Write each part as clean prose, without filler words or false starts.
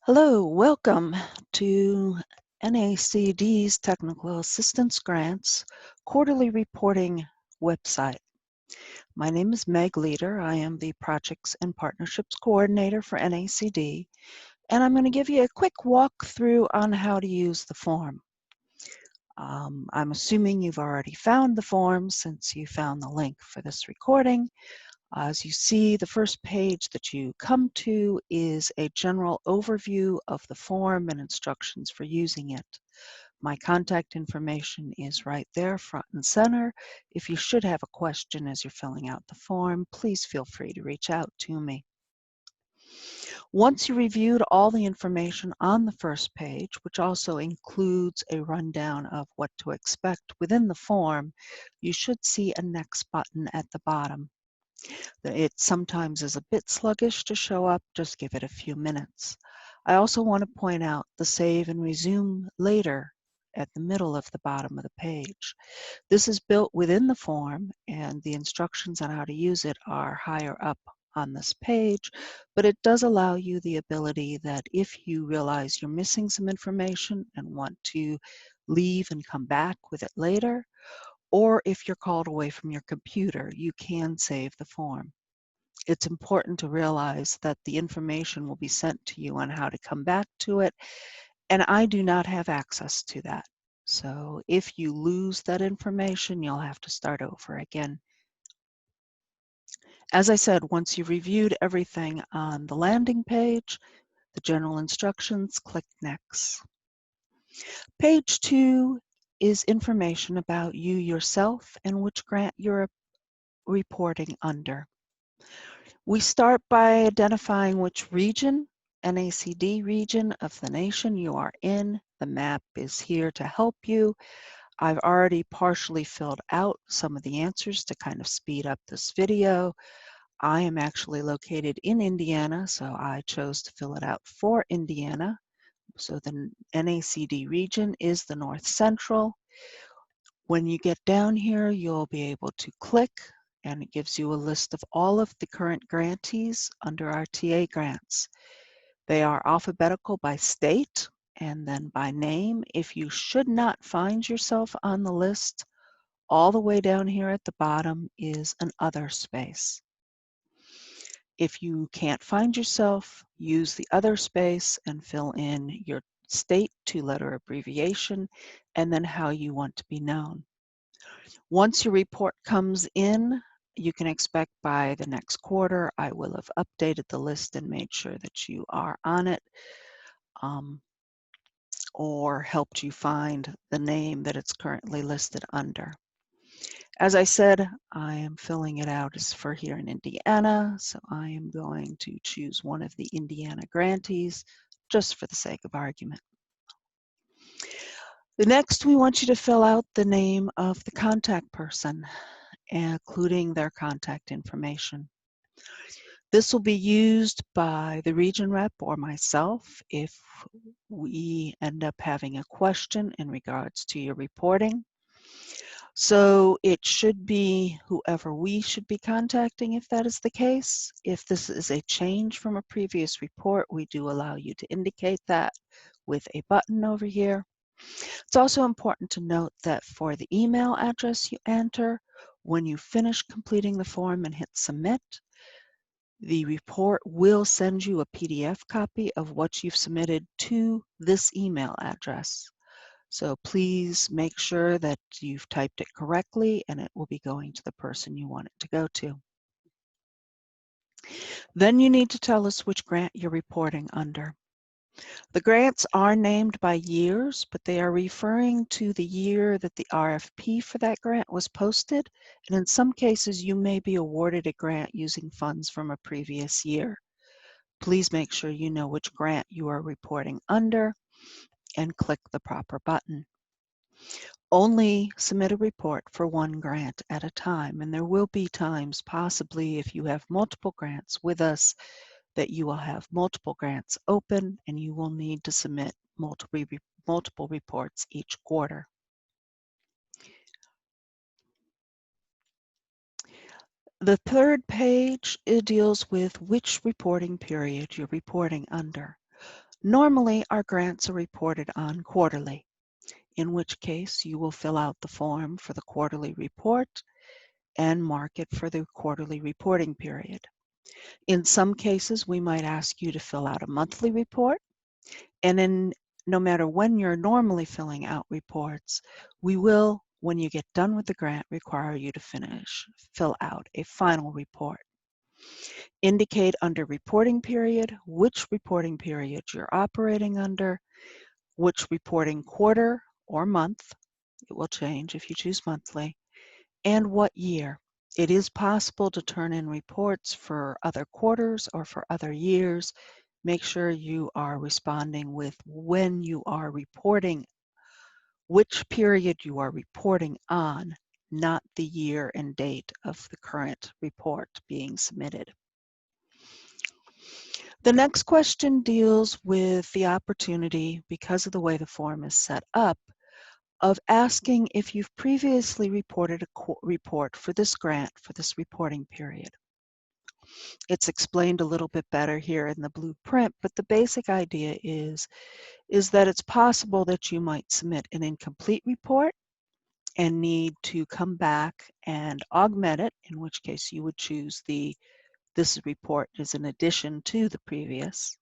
Hello, welcome to NACD's Technical Assistance Grants quarterly reporting website. My name is Meg Leader. I am the Projects and Partnerships Coordinator for NACD, and I'm going to give you a quick walkthrough on how to use the form. I'm assuming you've already found the form since you found the link for this recording. As you see, the first page that you come to is a general overview of the form and instructions for using it. My contact information is right there, front and center. If you should have a question as you're filling out the form, please feel free to reach out to me. Once you reviewed all the information on the first page, which also includes a rundown of what to expect within the form, you should see a Next button at the bottom. It sometimes is a bit sluggish to show up, just give it a few minutes. I also want to point out the Save and Resume Later at the middle of the bottom of the page. This is built within the form, and the instructions on how to use it are higher up on this page, but it does allow you the ability that if you realize you're missing some information and want to leave and come back with it later, or if you're called away from your computer, you can save the form. It's important to realize that the information will be sent to you on how to come back to it, and I do not have access to that. So if you lose that information, you'll have to start over again. As I said, once you've reviewed everything on the landing page, the general instructions, click Next. Page 2 is information about you yourself and which grant you're reporting under. We start by identifying which region, NACD region of the nation you are in. The map is here to help you. I've already partially filled out some of the answers to kind of speed up this video. I am actually located in Indiana, so I chose to fill it out for Indiana. So the NACD region is the North Central. When you get down here, you'll be able to click, and it gives you a list of all of the current grantees under our TA grants. They are alphabetical by state and then by name. If you should not find yourself on the list, all the way down here at the bottom is an other space. If you can't find yourself, use the other space and fill in your state two-letter abbreviation and then how you want to be known. Once your report comes in, you can expect by the next quarter, I will have updated the list and made sure that you are on it, or helped you find the name that it's currently listed under. As I said, I am filling it out as for here in Indiana, so I am going to choose one of the Indiana grantees just for the sake of argument. The next, we want you to fill out the name of the contact person, including their contact information. This will be used by the region rep or myself if we end up having a question in regards to your reporting. So it should be whoever we should be contacting if that is the case. If this is a change from a previous report, we do allow you to indicate that with a button over here. It's also important to note that for the email address you enter, when you finish completing the form and hit submit, the report will send you a PDF copy of what you've submitted to this email address. So please make sure that you've typed it correctly and it will be going to the person you want it to go to. Then you need to tell us which grant you're reporting under. The grants are named by years, but they are referring to the year that the RFP for that grant was posted, and in some cases you may be awarded a grant using funds from a previous year. Please make sure you know which grant you are reporting under and click the proper button. Only submit a report for one grant at a time, and there will be times, possibly if you have multiple grants with us, that you will have multiple grants open and you will need to submit multiple reports each quarter. The third page, it deals with which reporting period you're reporting under. Normally, our grants are reported on quarterly, in which case you will fill out the form for the quarterly report and mark it for the quarterly reporting period. In some cases, we might ask you to fill out a monthly report, and no matter when you're normally filling out reports, we will, when you get done with the grant, require you to fill out a final report. Indicate under reporting period which reporting period you're operating under, which reporting quarter or month, it will change if you choose monthly, and what year. It is possible to turn in reports for other quarters or for other years. Make sure you are responding with when you are reporting, which period you are reporting on, not the year and date of the current report being submitted. The next question deals with the opportunity, because of the way the form is set up, of asking if you've previously reported a report for this grant for this reporting period. It's explained a little bit better here in the blueprint, but the basic idea is that it's possible that you might submit an incomplete report and need to come back and augment it, in which case you would choose this report is in addition to the previous.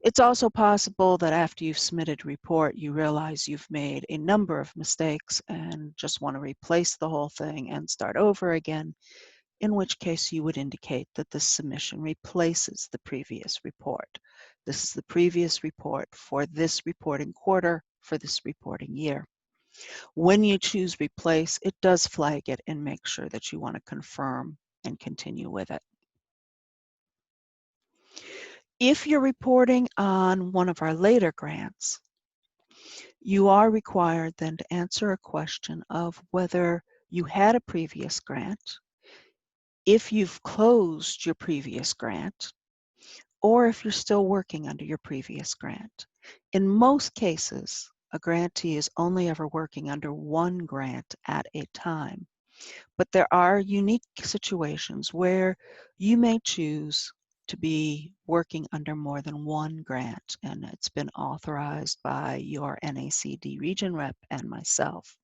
It's also possible that after you've submitted a report, you realize you've made a number of mistakes and just want to replace the whole thing and start over again, in which case you would indicate that this submission replaces the previous report. This is the previous report for this reporting quarter for this reporting year. When you choose replace, it does flag it and make sure that you want to confirm and continue with it. If you're reporting on one of our later grants, you are required then to answer a question of whether you had a previous grant, if you've closed your previous grant, or if you're still working under your previous grant. In most cases, a grantee is only ever working under one grant at a time, but there are unique situations where you may choose to be working under more than one grant, and it's been authorized by your NACD region rep and myself.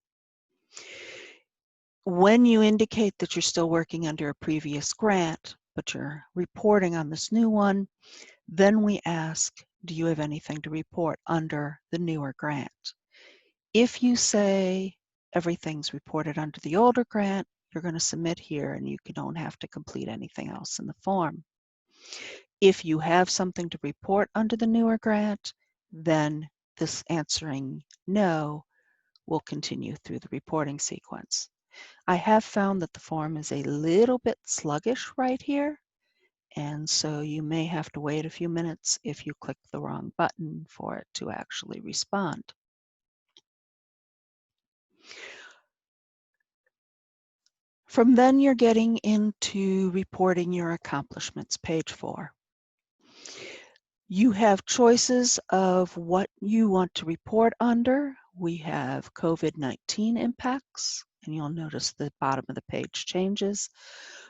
When you indicate that you're still working under a previous grant, but you're reporting on this new one, then we ask, do you have anything to report under the newer grant? If you say everything's reported under the older grant, you're going to submit here and you don't have to complete anything else in the form. If you have something to report under the newer grant, then this answering no will continue through the reporting sequence. I have found that the form is a little bit sluggish right here, and so you may have to wait a few minutes if you click the wrong button for it to actually respond. From then, you're getting into reporting your accomplishments, page 4. You have choices of what you want to report under. We have COVID-19 impacts, and you'll notice the bottom of the page changes.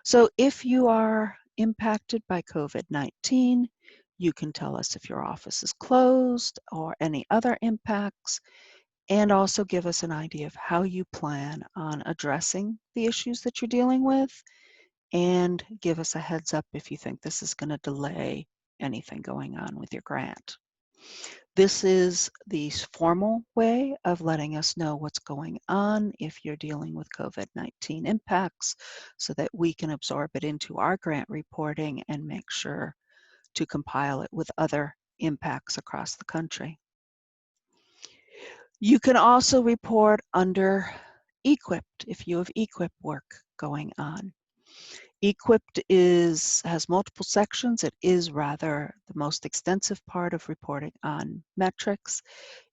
So if you are impacted by COVID-19, you can tell us if your office is closed or any other impacts, and also give us an idea of how you plan on addressing the issues that you're dealing with, and give us a heads up if you think this is going to delay anything going on with your grant. This is the formal way of letting us know what's going on if you're dealing with COVID-19 impacts, so that we can absorb it into our grant reporting and make sure to compile it with other impacts across the country. You can also report under Equipped if you have Equipped work going on. Equipped has multiple sections. It is rather the most extensive part of reporting on metrics.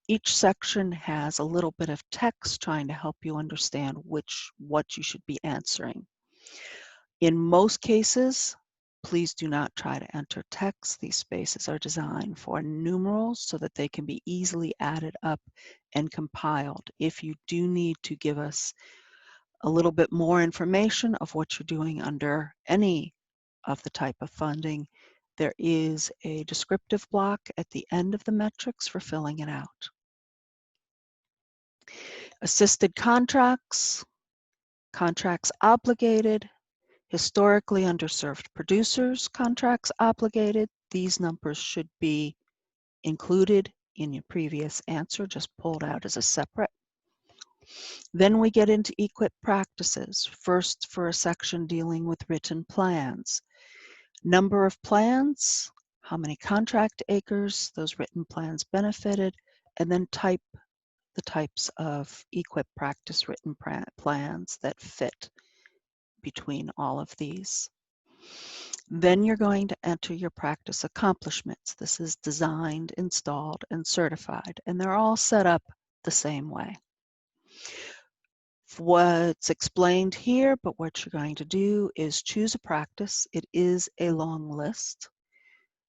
Each section has a little bit of text trying to help you understand what you should be answering. In most cases, please do not try to enter text. These spaces are designed for numerals so that they can be easily added up and compiled. If you do need to give us a little bit more information of what you're doing under any of the type of funding, There is a descriptive block at the end of the metrics for filling it out. Assisted contracts, contracts obligated, historically underserved producers, contracts obligated. These numbers should be included in your previous answer, just pulled out as a separate. Then we get into equipped practices, first for a section dealing with written plans. Number of plans, how many contract acres those written plans benefited, and then the types of equipped practice written plans that fit between all of these. Then you're going to enter your practice accomplishments. This is designed, installed, and certified, and they're all set up the same way. What's explained here, but what you're going to do is choose a practice. It is a long list.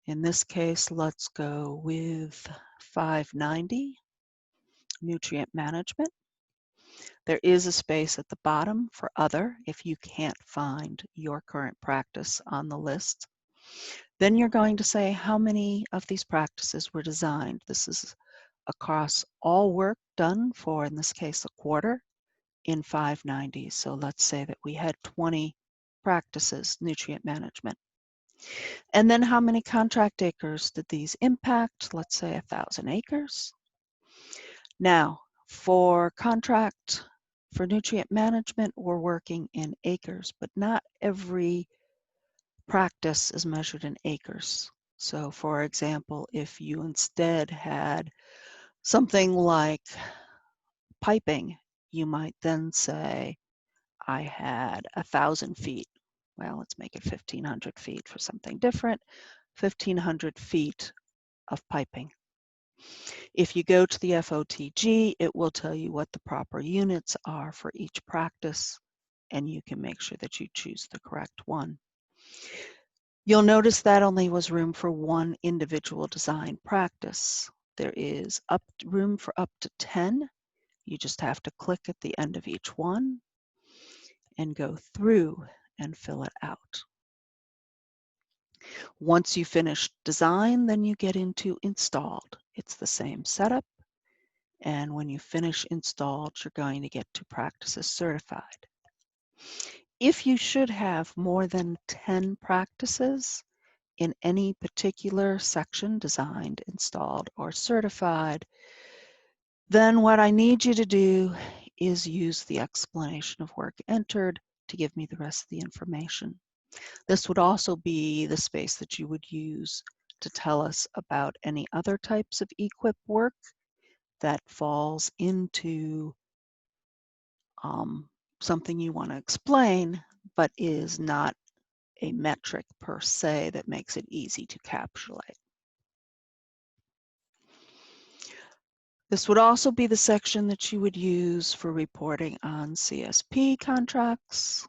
In this case, let's go with 590, nutrient management. There is a space at the bottom for other if you can't find your current practice on the list. Then you're going to say how many of these practices were designed. This is across all work done for, in this case, a quarter in 590. So let's say that we had 20 practices, nutrient management. And then how many contract acres did these impact? Let's say 1,000 acres. Now, for nutrient management, we're working in acres, but not every practice is measured in acres. So for example, if you instead had something like piping, you might then say, I had 1,000 feet. Well, let's make it 1,500 feet for something different. 1,500 feet of piping. If you go to the FOTG, it will tell you what the proper units are for each practice, and you can make sure that you choose the correct one. You'll notice that only was room for one individual design practice. There is room for up to 10. You just have to click at the end of each one and go through and fill it out. Once you finish design, then you get into installed. It's the same setup. And when you finish installed, you're going to get to practices certified. If you should have more than 10 practices in any particular section, designed, installed, or certified, then what I need you to do is use the explanation of work entered to give me the rest of the information. This would also be the space that you would use to tell us about any other types of equip work that falls into something you want to explain, but is not a metric per se that makes it easy to capsulate. This would also be the section that you would use for reporting on CSP contracts.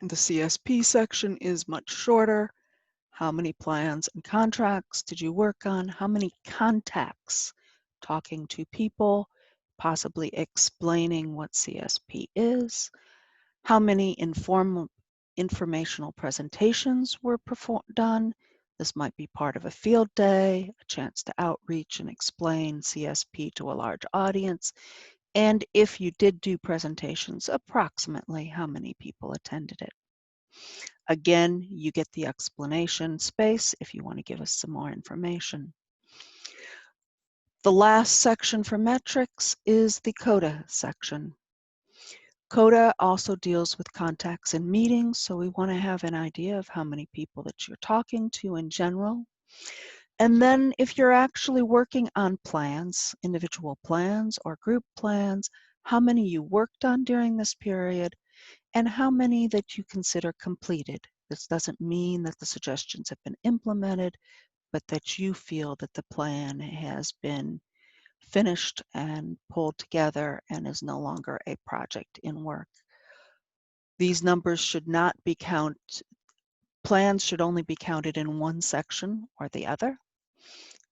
The CSP section is much shorter. How many plans and contracts did you work on? How many contacts? Talking to people, possibly explaining what CSP is. How many informational presentations were done? This might be part of a field day, a chance to outreach and explain CSP to a large audience. And if you did do presentations, approximately how many people attended it. Again, you get the explanation space if you want to give us some more information. The last section for metrics is the CODA section. CODA also deals with contacts and meetings, so we want to have an idea of how many people that you're talking to in general. And then if you're actually working on plans, individual plans or group plans, how many you worked on during this period, and how many that you consider completed. This doesn't mean that the suggestions have been implemented, but that you feel that the plan has been finished and pulled together and is no longer a project in work. These numbers should not be plans should only be counted in one section or the other,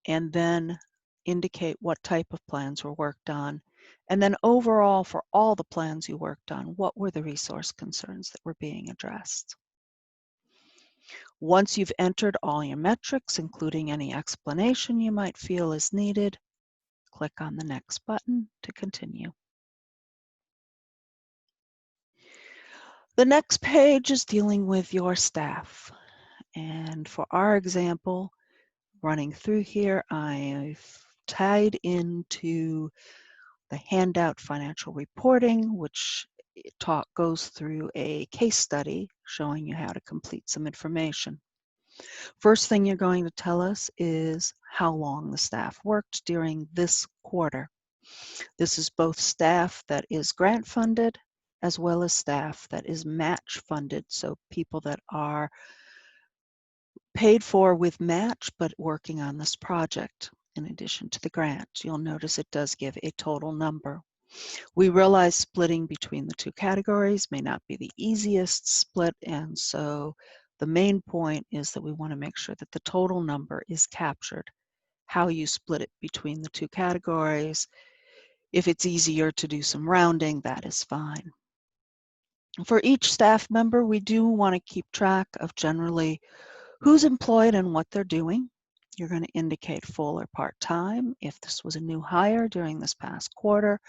and then indicate what type of plans were worked on. And then overall, for all the plans you worked on, what were the resource concerns that were being addressed? Once you've entered all your metrics, including any explanation you might feel is needed, click on the next button to continue. The next page is dealing with your staff. And for our example, running through here, I've tied into the handout financial reporting, which goes through a case study showing you how to complete some information. First thing you're going to tell us is how long the staff worked during this quarter. This is both staff that is grant funded as well as staff that is match funded, so people that are paid for with match but working on this project in addition to the grant. You'll notice it does give a total number. We realize splitting between the two categories may not be the easiest split, and so the main point is that we want to make sure that the total number is captured. How you split it between the two categories, if it's easier to do some rounding, that is fine. For each staff member, we do want to keep track of generally who's employed and what they're doing. You're going to indicate full or part-time if this was a new hire during this past quarter,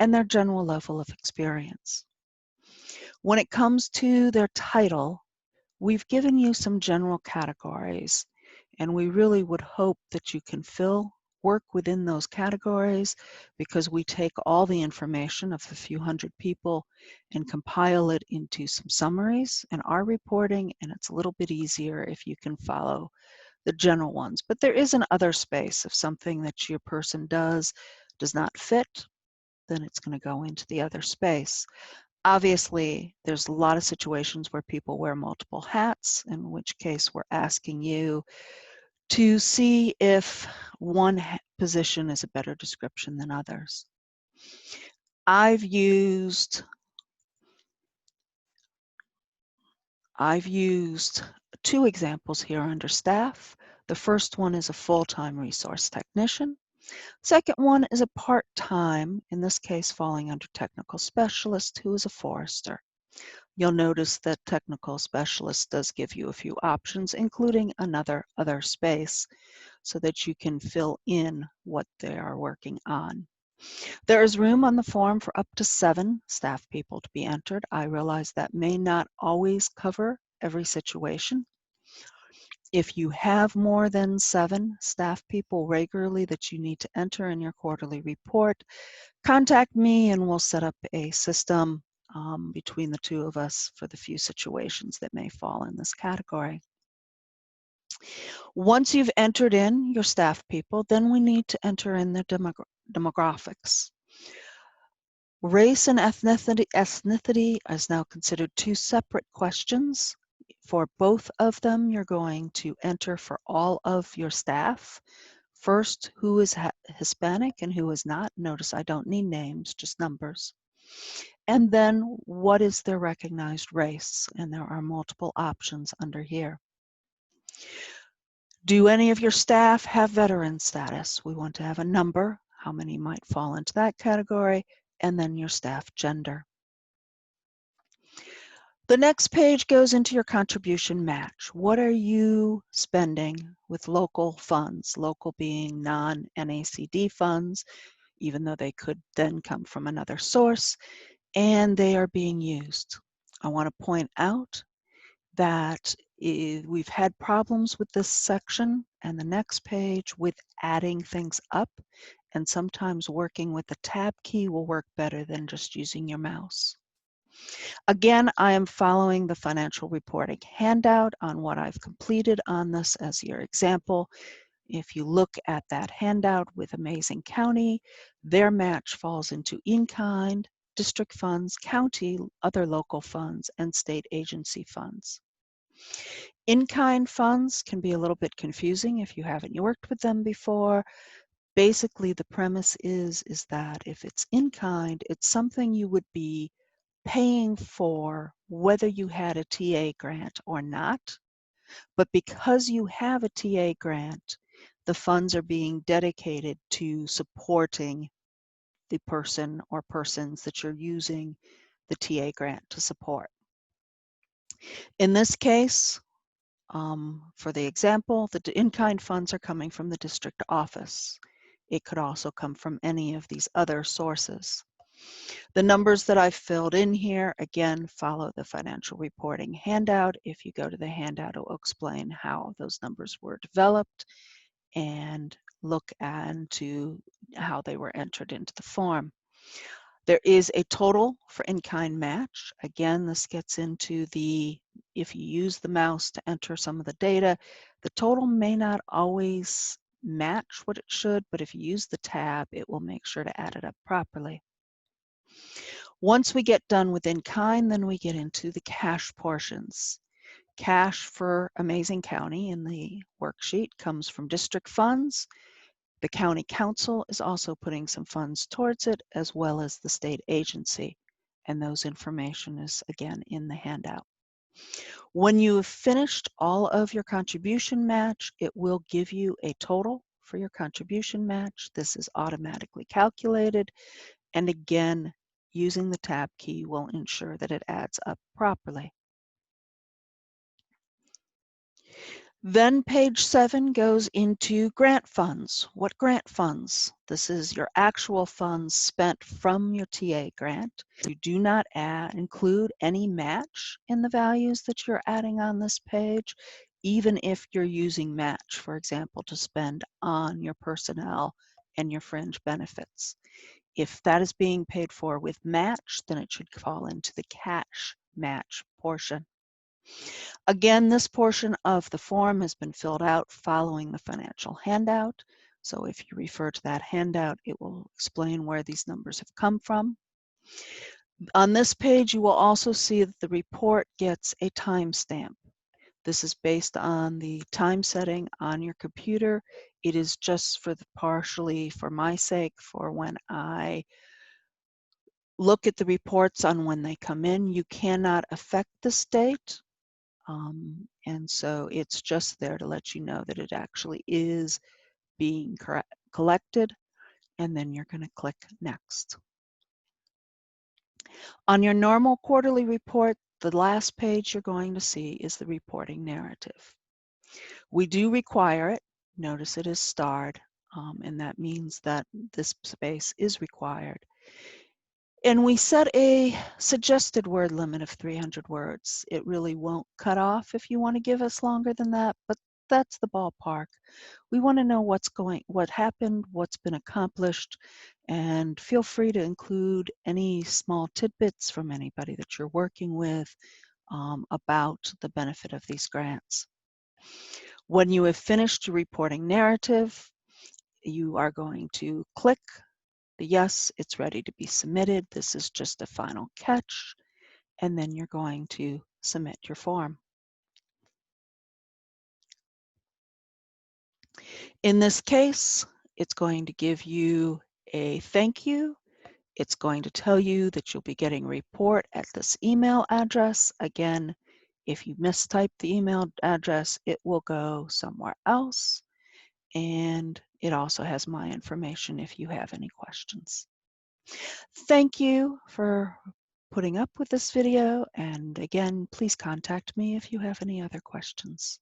and their general level of experience. When it comes to their title, we've given you some general categories, and we really would hope that you can work within those categories, because we take all the information of a few hundred people and compile it into some summaries in our reporting, and it's a little bit easier if you can follow the general ones. But there is an other space. If something that your person does not fit, then it's going to go into the other space. Obviously, there's a lot of situations where people wear multiple hats, in which case we're asking you to see if one position is a better description than others. I've used two examples here under staff. The first one is a full-time resource technician. Second one is a part-time, in this case falling under technical specialist, who is a forester. You'll notice that technical specialist does give you a few options, including other space, so that you can fill in what they are working on. There is room on the form for up to 7 staff people to be entered. I realize that may not always cover every situation. If you have more than 7 staff people regularly that you need to enter in your quarterly report, contact me and we'll set up a system between the two of us for the few situations that may fall in this category. Once you've entered in your staff people, then we need to enter in their demographics. Race and ethnicity is now considered 2 separate questions. For both of them, you're going to enter for all of your staff. First, who is Hispanic and who is not. Notice I don't need names, just numbers. And then what is their recognized race? And there are multiple options under here. Do any of your staff have veteran status? We want to have a number, how many might fall into that category, and then your staff gender. The next page goes into your contribution match. What are you spending with local funds? Local being non-NACD funds, even though they could then come from another source, and they are being used. I want to point out that we've had problems with this section and the next page with adding things up, and sometimes working with the tab key will work better than just using your mouse. Again, I am following the financial reporting handout on what I've completed on this as your example. If you look at that handout with Amazing County, their match falls into Inkind, district funds, county, other local funds, and state agency funds. In-kind funds can be a little bit confusing if you haven't worked with them before. Basically, the premise is that if it's in-kind, it's something you would be paying for whether you had a TA grant or not. But because you have a TA grant, the funds are being dedicated to supporting the person or persons that you're using the TA grant to support. In this case, For the example, the in-kind funds are coming from the district office. It could also come from any of these other sources. The numbers that I've filled in here, again, follow the financial reporting handout. If you go to the handout, it will explain how those numbers were developed and look into how they were entered into the form. There is a total for in-kind match. Again, this gets into if you use the mouse to enter some of the data, the total may not always match what it should, but if you use the tab, it will make sure to add it up properly. Once we get done with in-kind, then we get into the cash portions. Cash for Amazing County in the worksheet comes from district funds. The county council is also putting some funds towards it, as well as the state agency. And those information is again in the handout. When you have finished all of your contribution match, it will give you a total for your contribution match. This is automatically calculated. And again, using the tab key will ensure that it adds up properly. Then page 7 goes into grant funds. What grant funds? This is your actual funds spent from your TA grant. You do not include any match in the values that you're adding on this page, even if you're using match, for example, to spend on your personnel and your fringe benefits. If that is being paid for with match, then it should fall into the cash match portion. Again, this portion of the form has been filled out following the financial handout. So if you refer to that handout, it will explain where these numbers have come from. On this page, you will also see that the report gets a timestamp. This is based on the time setting on your computer. It is just partially for my sake, for when I look at the reports on when they come in. You cannot affect this date. And so it's just there to let you know that it actually is being collected, and then you're going to click Next. On your normal quarterly report, the last page you're going to see is the reporting narrative. We do require it. Notice it is starred, and that means that this space is required. And we set a suggested word limit of 300 words. It really won't cut off if you want to give us longer than that, but that's the ballpark. We want to know what happened, what's been accomplished, and feel free to include any small tidbits from anybody that you're working with about the benefit of these grants. When you have finished your reporting narrative, you are going to click the yes, it's ready to be submitted. This is just a final catch, and then you're going to submit your form. In this case, it's going to give you a thank you. It's going to tell you that you'll be getting a report at this email address. Again, if you mistype the email address, it will go somewhere else. And it also has my information if you have any questions. Thank you for putting up with this video, and again, please contact me if you have any other questions.